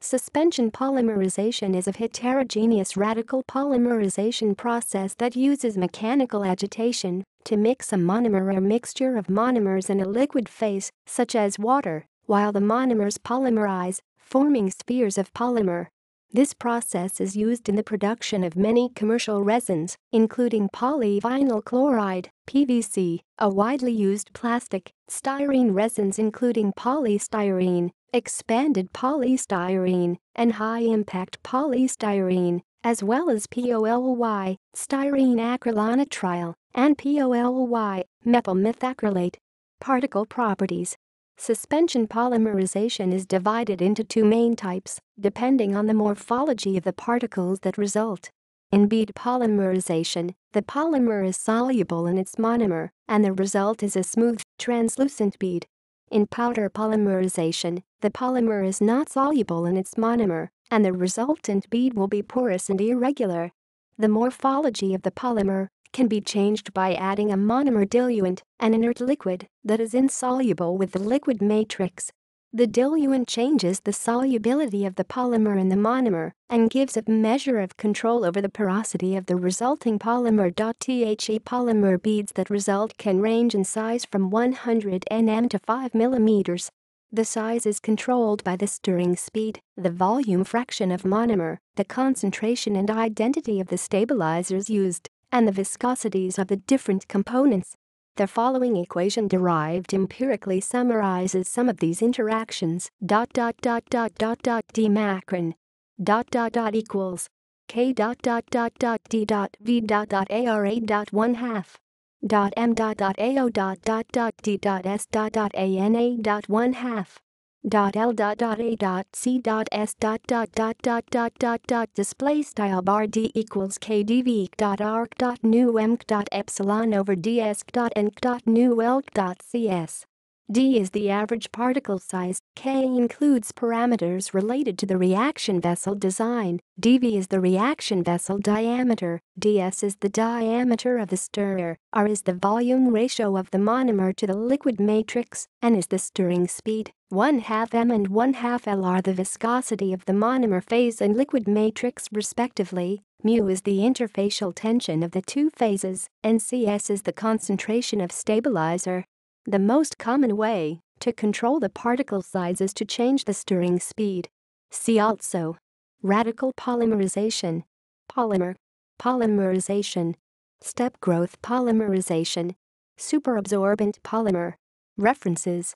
Suspension polymerization is a heterogeneous radical polymerization process that uses mechanical agitation to mix a monomer or mixture of monomers in a liquid phase, such as water, while the monomers polymerize, forming spheres of polymer. This process is used in the production of many commercial resins, including polyvinyl chloride, PVC, a widely used plastic, styrene resins including polystyrene, expanded polystyrene, and high-impact polystyrene, as well as POLY, styrene-acrylonitrile, and POLY, methyl methacrylate. Particle properties. Suspension polymerization is divided into two main types, depending on the morphology of the particles that result. In bead polymerization, the polymer is soluble in its monomer, and the result is a smooth, translucent bead. In powder polymerization, the polymer is not soluble in its monomer, and the resultant bead will be porous and irregular. The morphology of the polymer can be changed by adding a monomer diluent, an inert liquid that is insoluble with the liquid matrix. The diluent changes the solubility of the polymer in the monomer and gives a measure of control over the porosity of the resulting polymer. The polymer beads that result can range in size from 100 nm to 5 mm. The size is controlled by the stirring speed, the volume fraction of monomer, the concentration and identity of the stabilizers used, and the viscosities of the different components. The following equation derived empirically summarizes some of these interactions. D-macron equals K D V ARA 1/2 M AO D S ANA 1/2 L A C S display style bar D equals KDV arc new M epsilon over ds n new L cs. D is the average particle size, K includes parameters related to the reaction vessel design, dV is the reaction vessel diameter, ds is the diameter of the stirrer, R is the volume ratio of the monomer to the liquid matrix, N is the stirring speed, 1/2 M and 1/2 L are the viscosity of the monomer phase and liquid matrix respectively, mu is the interfacial tension of the two phases, and Cs is the concentration of stabilizer. The most common way to control the particle size is to change the stirring speed. See also: radical polymerization, polymerization, step growth polymerization, superabsorbent polymer. References